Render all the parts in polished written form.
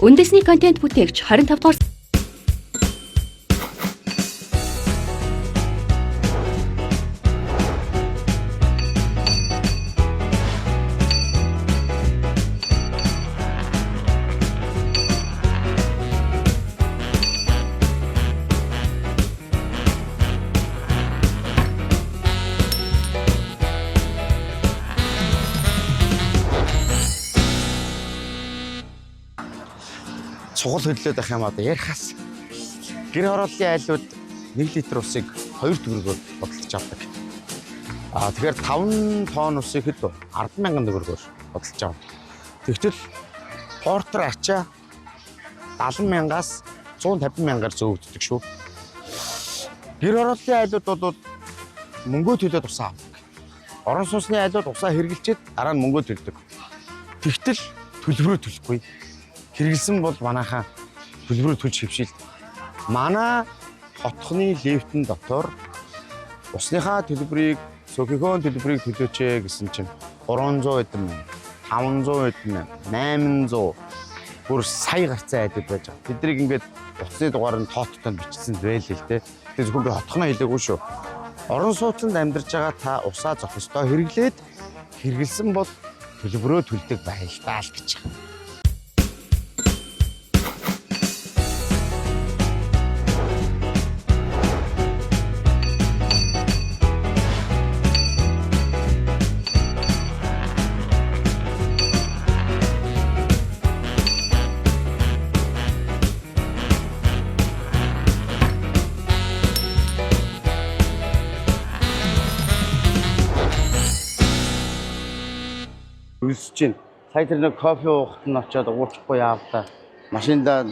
Үндэсний контент бүтээгч 25 дугаар Сугал хөдлөөд байх юм одоо ярихаас гэр хорооллын айлууд 1 литр усыг 2 төгрөгөөр бодлож авдаг. Тэгэхээр 5 тонн усыг хэд 10,000 төгрөгөөр бодлож авна. Тэгтэл портер ачаа 70,000-аас 150,000-аар зөөгддөг шүү. Гэр хорооллын айлууд бол мөнгөө төлөөд усаа авдаг. Орон сууцны айлууд усаа хэрглэчихэд дараа нь мөнгөө төлдөг. Тэгтэл төлбөрөө төлөхгүй. Хэрэгэлсэн бол манайхаа төлбөрөө төлж хөвшил. Манай хотхны лифтэн дотор усныхаа төлбөрийг, сөхийнхөө төлбөрийг төлөөч гэсэн чинь 300 эдэн мэн, 500 эдэн мэн, 800 бүр сая гарцаа айдад байж байгаа. Тэднийг ингээд утасны дугаар нь тооттойд бичсэн байл л дээ. Тэгэхээр зөвхөн би хотхноо хэлээгүй шүү. Орон сууцнд амьдарч байгаа та усаа зох ёстой хэрэглээд хэрэгэлсэн бол төлбөрөө төлдөг байлтаа л гэж. Үлсэж чинь сая тэр нэг кофе уухт нь очиод уурчихгүй яавта машиндаа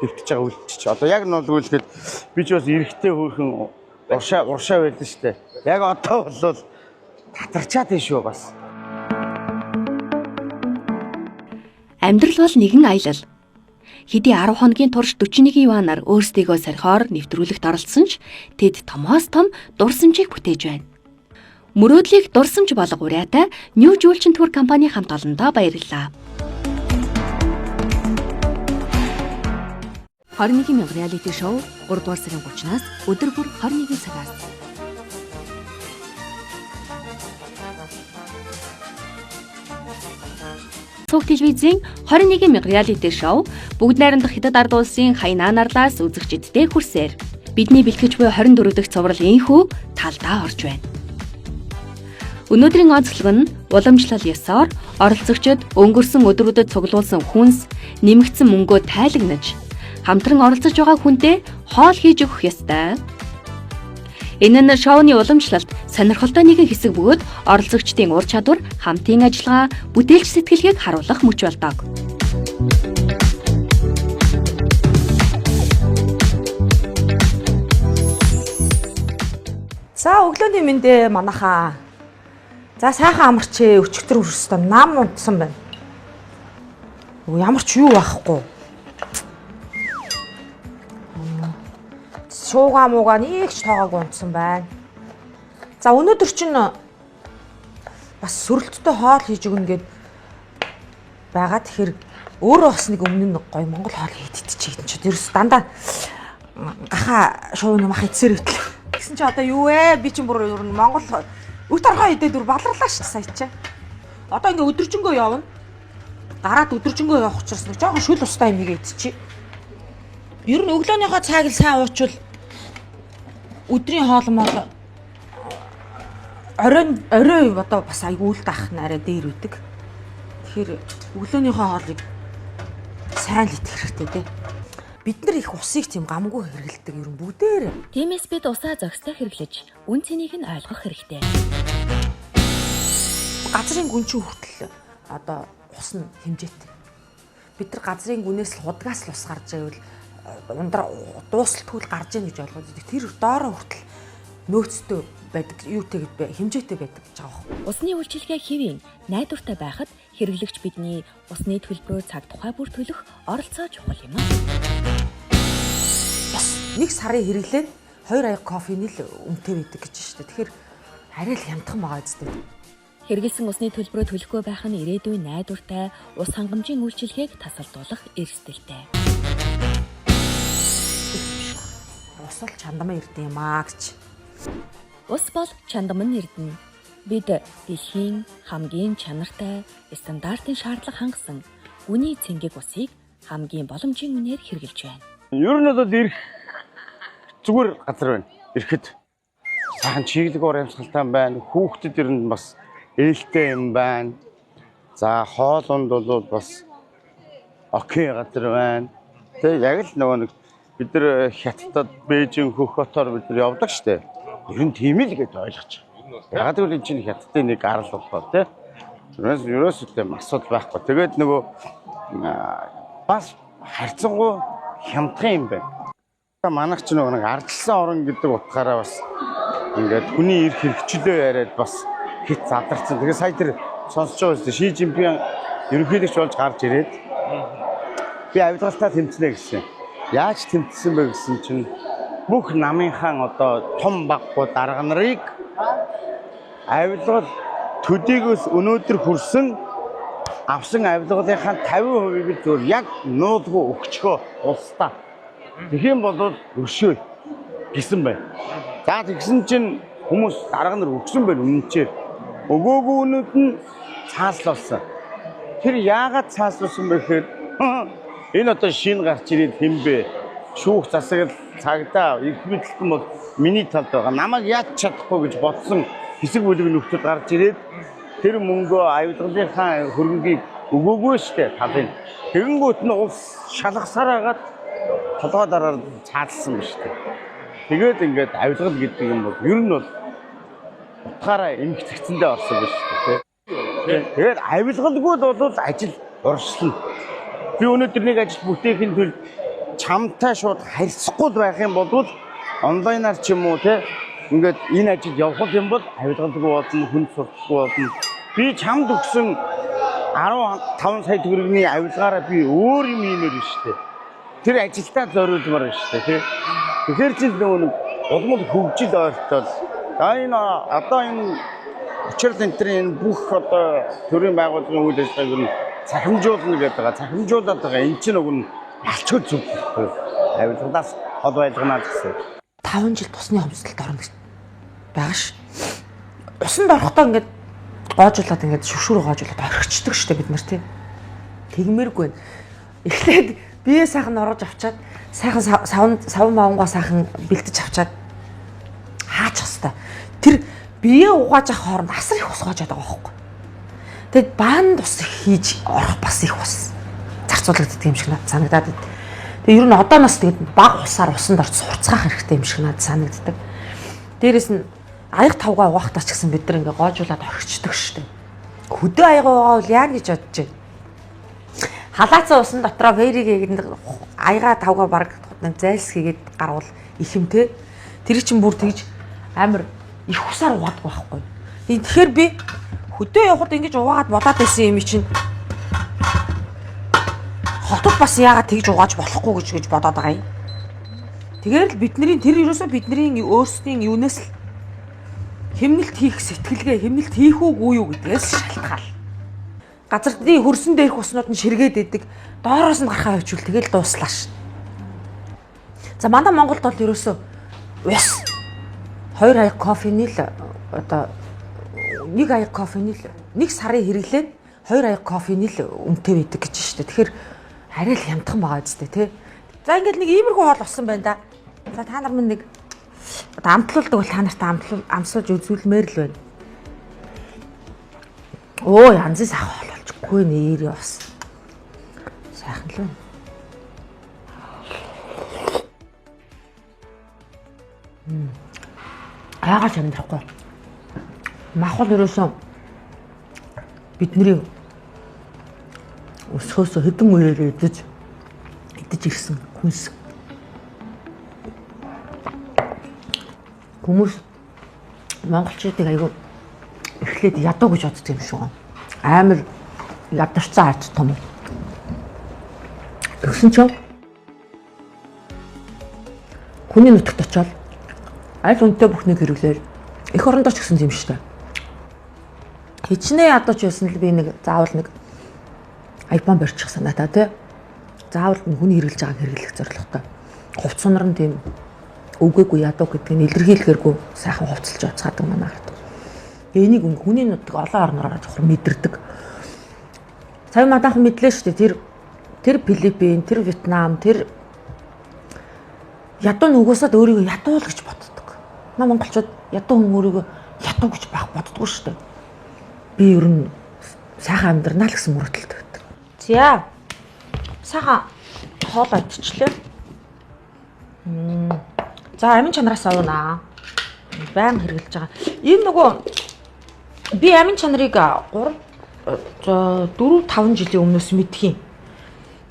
хөвтөж байгаа үлдчих. Одоо яг нөлөөлөхөд би ч бас эрэхтэй хөөрхөн уршаа байлаа шүү дээ. Яг одоо бол татарчаад тийм шүү бас. Амьдрал бол нэгэн аялал. Хэдий 10 хоногийн турш 41 юанаар өөрсдийгөө сархиор нэвтрүүлэгт оролцсон ч тэд томоос том дурсамжийг бүтээж байна. Мөрөөдлийг дурсамж болго ураатай New Julchin Tour компани хамт олондоо баярлалаа. 21,000 реалити шоу 3 дугаар сарын 30-наас өдөр бүр 21 цагаас. Цог телевизийн 21,000 реалити шоу бүгд найрамдах Хятад ард улсын Хайнан арлаас үзэгчдэд хүрсээр бидний бэлтгэж буй 24 дахь цуврал энхүү талдаа орж байна. Өнөөдрийн онцлог нь уламжлал ёсоор оролцогчид өнгөрсөн өдрүүдэд цуглуулсан хүнс, нэмэгдсэн мөнгөө тайлагнаж, хамтран оролцож байгаа хүнтэй хоол хийж өгөх ёстой. Энэ нь шоуны уламжлалт сонирхолтой нэгэн хэсэг бөгөөд оролцогчдын ур чадвар, хамтын ажиллагаа, бүтээлч сэтгэлгээг харуулах мөч болдог. За өглөөний мэндэ манайхаа. За сайхан амарч өчигдөр өрсөй нам унтсан байна. Ямар ч юу байхгүй. Шуугаа муугаа нэгч тоогоогүй унтсан байна. За өнөөдөр чинь бас сөрөлттэй хоол хийж өгнө гэд байгаа. Тэгэхээр өөрөө бас нэг өмнө нь гоё монгол хоол хийдчихэж чинь ерөөс дандаа гахаа шууны мах идсээр итлээ. Гэсэн чи одоо юу вэ? Би чинь бүр ер нь монгол өт орхоо идээд бүр баларлаа шүү сая чи. Одоо ингээ өдөржингөө явна. Гараад өдөржингөө явах учраас нэг жоохон шүл устай юм идчихье. Ер нь өглөөнийхөө цайг л сайн уучвал өдрийн хоол мол орой одоо бас айгүй үл даах нараа дээр үүдэг. Тэгэхээр өглөөнийхөө хоолыг сайн л идэх хэрэгтэй дээ. Бид нар их усыг тийм гамгүй хэрэглэдэг ер нь бүгдээр. Тиймээс бид усаа зохистой хэрэглэж, үн цэнийг нь ойлгох хэрэгтэй. Газрын гүн чинь хүртэл одоо ус нь хэмжээтэй. Бид нар газрын гүнээс л худгаас л ус гарч байвал ундраа дуусалтгүй гарч ийн гэж ойлгоод байдаг. Тэр доороо хүртэл нөөцтэй байдаг, юутэй гэдэг хэмжээтэй байдаг гэж байгаа. Усны үйлчилгээ хэвийн найдвартай байхад хэрэглэгч бидний усны төлбөрөөр цаг тухай бүр төлөх оролцоо чухал юм аа. Бас нэг сарын хэрэглээ 2 аяг кофений л өмтэй байдаг гэж байна шүү дээ. Тэгэхээр арай л хямдхан байгаа зү. Хэрэгэлсэн усны төлбөрөө төлөхгүй байх нь ирээдүйн найдвартай ус хангамжийн үйлчилгээг тасалдуулах эрсдэлтэй. Ус бол чандам ирдэг юм аа гэж. Ус бол чандам нь эрдэнэ. Бид дэлхийн хамгийн чанартай стандартын шаардлага хангасан үний цэнгэг усыг хамгийн боломжийн үнээр хэрэглэж байна. Ер нь бол ирэх зүгээр газар байна. Ирэхэд сайхан чиглэг ор амьсгалтай байна. Хүүхдэд ер нь бас ээлтэй юм байна. За хоолунд бол бас окей газар байна. Тэг яг л нөгөө нэг бид нар Хятадд Бээжин хөх хотоор бид нар явдаг штэ. Ер нь тийм л гэж ойлгож байгаа. Яг л энэ чинь Хятадын нэг арал болоо тий. Ерөөсөө тийм асуудал байхгүй. Тэгээд нөгөө бас харьцангуй хямдхан юм байна. Манайх ч нөгөө нэг ардчилсан орн гэдэг утгаараа бас ингээд хүний эрх хэрэгчлөө яриад бас хит задарсан. Тэгээ сая тэр сонсож байгаа үстэй Ши Жинпин ерөнхийлөгч болж гарч ирээд би авилгалтаа тэмцэнэ гэсэн. Яаж тэмцсэн бэ гэсэн чинь бүх намынхан одоо том баггүй дарга нарыг авилгал төдийгөөс өнөөдөр хүрсэн авсан авилгалынхаа 50%-ийг зөв яг нуудгүй өгчхөө устаа. Тэгхийн бол өршөөл гэсэн байна. За тэгсэн чинь хүмүүс дарга нар өгсөн байна үнэнчээр. Өгөөгүй үнэд нь цааслуулсан. Тэр яагаад цааслуулсан бэ гэхээр энэ одоо шинэ гарч ирээд хэмбэ шүүх засаг цагдаа их мэдлэлтэн бол миний талд байгаа. Намайг яаж чадахгүй гэж бодсон хэсэг бүлэг нөхдөд гарч ирээд тэр мөнгөө авилгалынхаа хөрөнгийг өгөөгүй штэ талын. Тэгэнгүүт нь улс шалгасаар хагаад толгой дараар цаалсан ба штэ. Тэгээд ингээд авилгал гэдэг юм бол ер нь бол утгаараа эмгэгцэндээ орсон ба штэ. Тэгээд авилгалгүй бол ажил уршилна. Би өнөөдөр нэг ажил бүтээхийн тулд чамтай шууд харьцахгүй байх юм бол онлайнаар ч юм уу те ингээд энэ ажил явах юм бол авилгалгүй болно, хүн сурахгүй болно. Би чамд өгсөн 15 сая төгрөгийн авилгаараа би өөр юм хиймээр штэ. Тэр ажилдаа зориулмаар штэ тий. Тэгэхээр чи нөгөө нэг улмал хөгжил ойртол энэ одоо энэ учрал энтрийн бүх одоо төрийн байгууллагын үйл ажиллагааг нь цахимжуулна гэдэг байгаа. Цахимжуулаад байгаа. Энэ чинь уг нь алчгүй зүг байхгүй. Авилгалаас хол байлганаа гэсэн. 5 жил тусны хомсдолд орно гэж байгаа ш. Усанд орохдоо ингээд гоожуулаад ингээд шүршүүр гоожуулаад орхичдаг штэ бид нар тий. Тэгмээргүй. Эхлээд бие сайхан орож авчаад сайхан савн мавнгаа сайхан бэлдэж авчаад хаачих хэвээр. Тэр бие угааж авах хооронд асар их ус гоожоод байгаа байхгүй. Тэгэд баанд ус хийж орох бас их ус зарцуулагддаг юм шиг надад санагдаад байд. Тэгээ ер нь одоо нас тэгээд баг усаар усанд орж сурцгаах хэрэгтэй юм шиг надад санагддаг. Дээрээс нь аяг тавгаа угаахтаа ч гэсэн бид нар ингээ гоожуулаад орхичдаг штеп. Хөдөө аяга угаа бол яа гэж бодож байна. Халаацсан усан дотроо фэригээд аяга тавгаа баг зайлс хийгээд гарвал их юм те. Тэр чинь бүр тэгж амар их усаар угаадаг байхгүй. Тэгэхээр би хөдөө явхад ингэж угаагаад болоод байсан юм чинь хотод бас яагаад тэгж угааж болохгүй гэж бодоод байгаа юм. Тэгэхээр л бидний тэр ерөөсөө бидний өөрсдийн юунаас л хэмнэлт хийх сэтгэлгээ, хэмнэлт хийх үгүй юу гэдгээс шалтгаал. Газрын хөрсөн дээрх уснууд нь ширгээд идэг, доороос нь гарахаа хөвчүүл тэгэл дууслаа ш. За манай Монголд бол ерөөсөө ус 2 аяг кофений л одоо 1 аяг кофений л 1 сарын хэрэглээд 2 аяг кофений л өмтэй байдаг гэж штэ. Тэгэхээр арай л хямдхан байгаа үстэй тий. За ингээд нэг иймэрхүү хоол болсон байна да. За та нар минь нэг одоо амтлуулдаг бол та нарт амсуулж үзүүлмээр л байна. Оо янзын сайхан хоол болчихгүй нэр бас. Сайхан л байна. Яагаад амьдрахгүй? Махал ерөөсөн бидний өсөхөөс хэдэн үеэр идэж ирсэн хүнс. Хүмүүс монголчуудыг айгүй эхлээд ядуу гэж боддог юм шиг. Амар ядарсан арт том. Тэгсэн чинь хүний нутагт очиод аль үнэтэй бүхнийг хэрэглээл эх орондоо ч гэсэн юм шүү дээ. хичнээн ядууч байсан л би нэг заавал нэг iPhone барьчих санаа та тий. Заавал хүний хэрэглэж байгааг хэрэглэх зорилготой. Хувц сунар нь тийм өвгөөгүй ядуу гэдгийг илэрхийлэхэргүй сайхан хувцалж оцгаадаг манай хард. Энийг хүний нутаг олон орноор жохор мэдэрдэг. Сая мадаахан мэдлээ шүү дээ. Тэр Филиппин, тэр Вьетнам, тэр ядуу нүгөөсөд өөрийгөө ядуу л гэж боддог. Манай монголчууд ядуу хүн өөрийгөө ядуу гэж боддоггүй шүү дээ. Би ер нь сайхан амьдрнаа л гэсэн мөрөдөлтэй байдаг. За. Сайхан хоол идчихлээ. За амин чанараас авнаа. Баян хэрглэж байгаа. Энэ нөгөө би амин чанарыг 4-5 жилийн өмнөөс мэдхийн.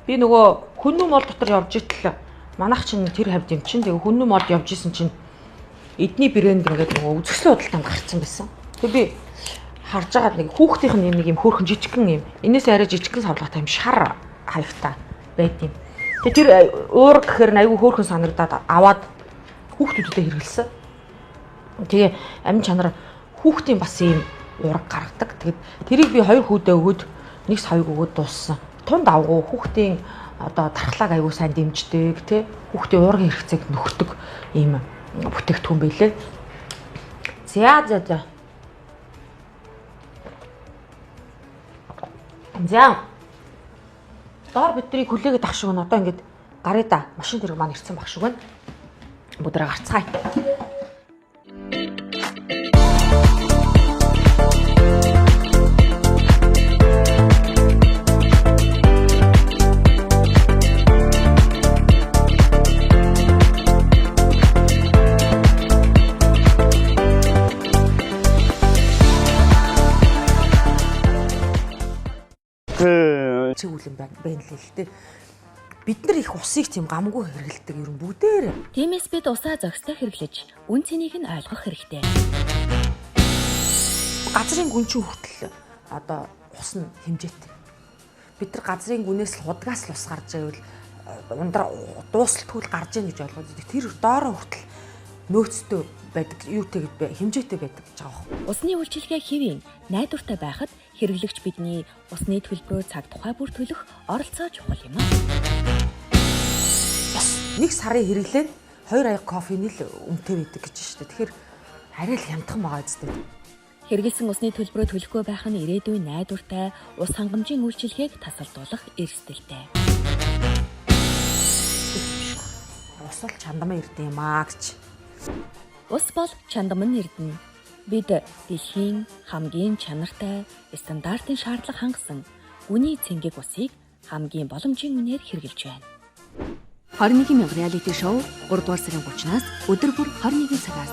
Би нөгөө хүннүү мол дотор явж итэл манайх чинь тэр хавьд юм чинь. Тэгээ хүннүү молд явж исэн чинь эдний брэнд ингээд нөгөө үзэсгэлэн худалдаанд гарцсан байсан. Тэгээ би харж байгаа нэг хүүхдийнх нь нэг юм хөөрхөн жижигхэн юм. Энээс арай жижигхэн савлгатай юм шар хаягтай байт юм. Тэгээ тэр уур гэхээр айгүй хөөрхөн санагдаад аваад хүүхдүүдэд хэрэгэлсэн. Тэгээ амин чанар хүүхдийн бас ийм ураг гаргадаг. Тэгээд тэрийг би 2 хүүдээ өгөөд нэг савыг өгөөд дууссан. Тунд авгуу хүүхдийн одоо тархлааг айгүй сайн дэмждэг тий. Хүүхдийн уургийн хэрэгцээг нөхөрдөг ийм бүтээгдэхүүн байлээ. За. За. Доор бидний хүлээгээд ах шиг нь одоо ингээд гараа да. Машин дэрэг маань ирсэн баг шиг байна. Бүдрээ гарцгаая. Чигүүлэн байна л л дээ. Бид нар их усыг тийм гамгүй хэрэглэдэг юм бүгдээр. Тиймээс бид усаа зохистой хэрэглэж, үн цэнийг нь ойлгох хэрэгтэй. Газрын гүн чинь хүртэл одоо ус нь хэмжээтэй. Бид нар газрын гүнээс л худгаас л ус гарч байвал ундраа дуусалтгүй гарч ийн гэж ойлгоод байдаг. Тэр доороо хүртэл нөөцтэй байдаг, юутэй хэмжээтэй байдаг гэж байгаа юм. Усны үйлчилгээ хэвийн найдвартай байхад хэрэглэгч бидний усны төлбөрөөр цаг тухай бүр төлөх оролцоо чухал юм аа. Бас нэг сарын хэрэглээд 2 аяг кофений л үнэтэй байдаг гэж байна шүү дээ. Тэгэхээр арай л хямдхан байгаа үстэй. Хэрэгэлсэн усны төлбөрөө төлөхгүй байх нь ирээдүйн найдвартай ус хангамжийн үйлчилгээг тасалдуулах эрсдэлтэй. Ус бол чандамаа ирдэг юм аа гэж. Ус бол чандам нь эрдэнэ. Бид дэлхийн хамгийн чанартай стандартын шаардлага хангасан үний цэнгэг усыг хамгийн боломжийн үнээр хэрэгжилж байна. 21,000 реалити шоу 3 дугаар сарын 30-наас өдөр бүр 21 цагаас.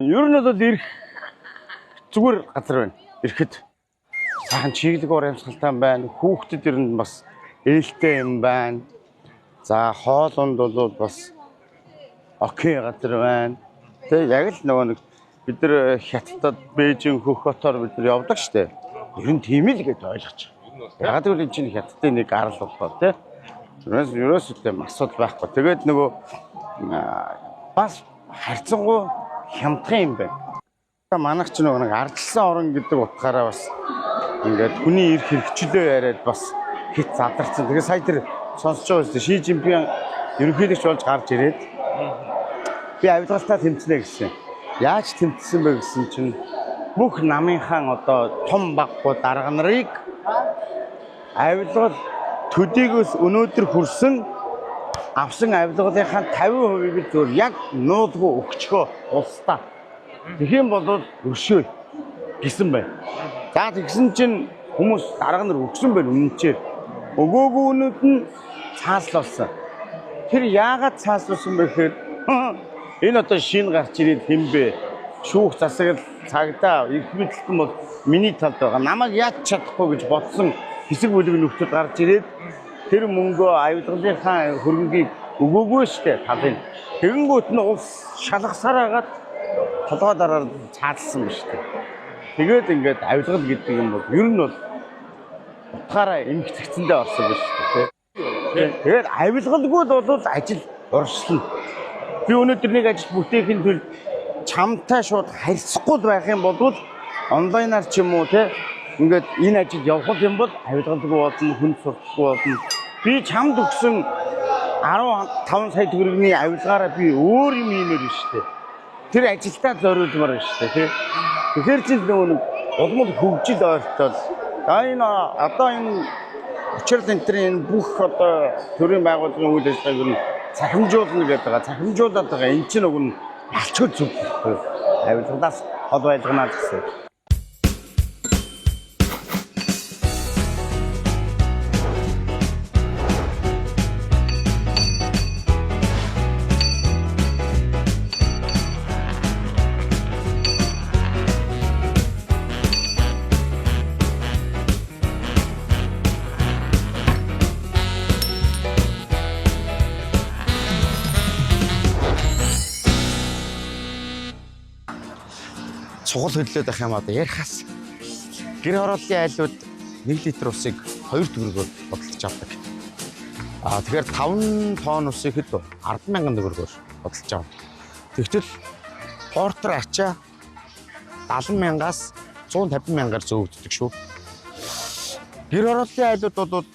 Ер нь бол ирэх зүгээр газар байна. Ирэхэд сайхан чиглэг урамсгалтай байна. Хүүхдэд ер нь бас ээлтэй юм байна. За хоолунд бол бас окей газар байна. Тэг яг л нөгөө нэг бид нар хятадд Бээжин хөх хотоор бид нар явдаг штэ. Ер нь тийм л гэж ойлгож байгаа. Яг л энэ чинь хятадын нэг арал болоо тий. Ерөөсөө асуудал байхгүй. Тэгээд нөгөө бас харьцангуй хямдхан юм байна. Манайх ч нэг ардчилсан орон гэдэг утгаараа бас ингээд хүний эрх хэрэгчлөө яриад бас хит задарсан. Тэгээ сая тэр сонсож байгаа үстэй Ши Жинпин ерөнхийлөгч болж гарч ирээд би авилгалтаа тэмцэнэ гэсэн. Яаж тэмцсэн бэ гэсэн чинь бүх намынхан одоо том баггүй дарга нарыг авилгал төдийгөөс өнөөдөр хүрсэн авсан авилгалынхаа 50%-ийг зөв яг нуулгүй өгчхөө улсдаа. Тэгхийн бол өршөөл гэсэн байна. За тэгсэн чинь хүмүүс дарга нар өгсөн байна үнэнчээр. Өгөөгөөнүүд нь цааслуулсан. Тэр яагаад цааслуулсан бэ гэхээр энэ одоо шинэ гарч ирээд хэмбэ шүүх засаг цагдаа их мэдлэлтэн бол миний талд байгаа. Намайг яаж чадахгүй гэж бодсон хэсэг бүлэг нөхдөд гарч ирээд тэр мөнгөө авилгалынхаа хөрөнгийг өгөөгүй штэ талын. Тэгэнгүүт нь улс шалгасаар хагаад толгой дараар цаалсан ба штэ. Тэгээд ингээд авилгал гэдэг юм бол ер нь бол утгаараа эмгэгцэндээ орсон ба штэ. Тэгээд авилгалгүй бол ажил уршилна. Би өнөөдөр нэг ажил бүтээхийн тулд чамтай шууд харьцахгүй байх юм бол онлайнаар ч юм уу те ингээд энэ ажил явах юм бол авилгалгүй болно, хүн сурахгүй болно. Би чамд өгсөн 15 сая төгрөгийн авилгаараа би өөр юм иймэр шүү дээ. Тэр ажилдаа зориулмаар байна шүү дээ тий. Тэгэхээр чи нэг улмал хөгжил ойртол энэ учрал энэ бүх одоо төрийн байгууллагын үйл ажиллагааг нь цахимжуулна гэдэг байгаа. Цахимжуулаад байгаа. Энд чинь уг нь алчгүй зүг. Авилгаас хол байлганаа гэсэн. Сугал хөдлөөд байх юм одоо ярихаас гэр хорооллын айлууд 1 литр усыг 2 төгрөгөөр бодлож авдаг. Тэгэхээр 5 тонн усыг хэд 10,000 төгрөгөөр бодлож авдаг. Тэгтэл портер ачаа 70,000-аас 150,000-аар зөөгддөг шүү. Гэр хорооллын айлууд бол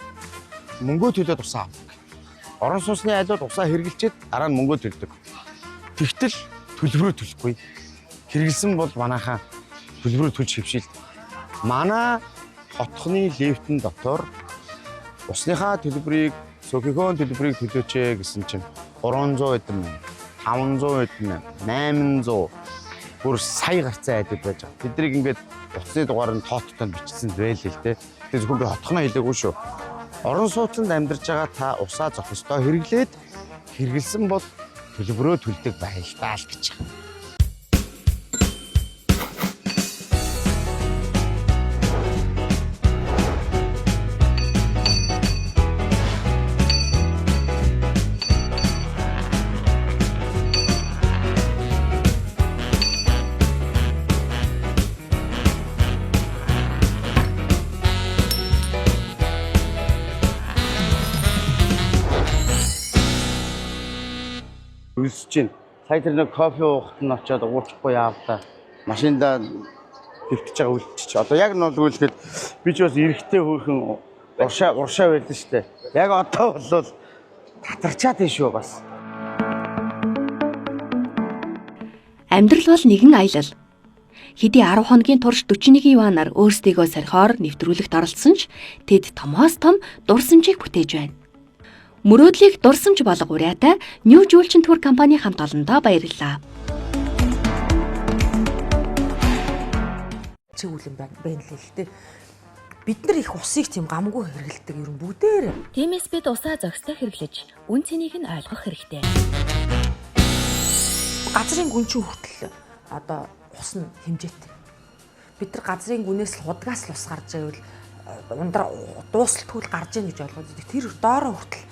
мөнгөө төлөөд усаа авдаг. Орон сууцны айлууд усаа хэрглэчихэд дараа нь мөнгөө төлдөг. Тэгтэл төлбөрөө төлөхгүй. Хэрэгэлсэн бол манайхаа төлбөрөө төлж хөвшил. Манай хотхны лифтэн дотор усныхаа төлбөрийг, цөөхөн төлбөрийг төлөөч гэсэн чинь 300 эдэн, 500 эдэн, 800 бүр сая гарцаа айдад байж байгаа. Тэднийг ингээд утасны дугаар нь тооттон бичсэн байл л дээ. Тэгэхээр зөвхөн би хотхноо хэлээгүй шүү. Орон сууцнд амьдарч байгаа та усаа зох ёстой хэрэглээд хэрэгэлсэн бол төлбөрөө төлдөг байлтаа л гэж. Үлсэж чинь сая тэр нэг кофе уухт нь очиод уучихгүй яавта машиндаа хөвтөж байгаа үлдчих. Одоо яг нь бол үлдэхэд би ч бас эрэхтэй хөөрхөн уршаа байлаа штэ. Яг одоо бол татарчаад тийшүү бас. Амьдрал бол нэгэн аялал. Хэдий 10 хоногийн турш 41 юанаар өөрсдийгөө сархиор нэвтрүүлэгт оролцсон ч тэд томоос том дурсамжийг бүтээж байна. Мөрөөдлийг дурсамж болго ураатай New Julchin Tour компани хамт олондоо баярлалаа. Чигүүлэн байна л л дээ. Бид нар их усыг тийм гамгүй хэрэгэлдэг ер нь бүгдээр. Тиймээс бид усаа зохистой хэрэглэж, үн цэнийг нь ойлгох хэрэгтэй. Газрын гүнчин хүртэл одоо ус нь хэмжээтэй. Бид нар газрын гүнээс л худгаас л ус гарч байвал ундраа дуусалтгүй гарч ийн гэж ойлгоод байдаг. Тэр доороо хүртэл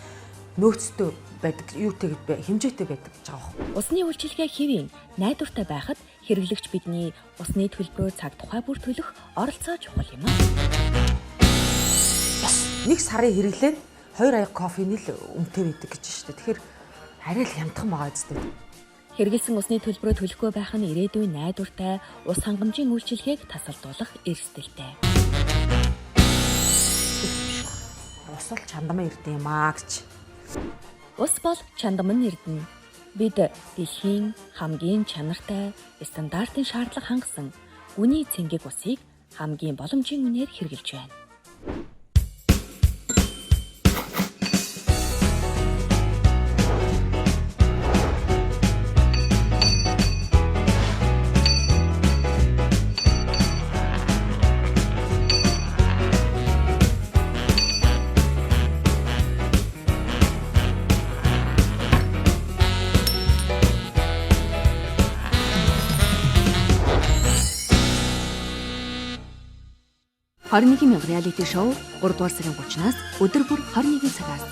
нөөцтэй байдаг, юутэй хэмжээтэй байдаг гэж байгаа юм. Усны үйлчилгээ хэвийн найдвартай байхад хэрэглэгч бидний усны төлбөрөө цаг тухай бүр төлөх оролцоо чухал юм аа. Бас нэг сарын хэрэглээд 2 аяг кофений л өмтэй байдаг гэж байна шүү дээ. Тэгэхээр арай л хямдхан байгаа зү. Хэрэгэлсэн усны төлбөрөө төлөхгүй байх нь ирээдүйн найдвартай ус хангамжийн үйлчилгээг тасалдуулах эрсдэлтэй. Ус бол чандамаа ирдэг юм аа гэж. Ус бол чандаман эрдэнэ. Бид дэлхийн хамгийн чанартай стандартын шаардлага хангасан үний цэнгэг усыг хамгийн боломжийн үнээр хэрэгжилж байна. Хорнигийн реалити шоу 3 дугаар сарын 30-наас өдөр бүр 21 цагаас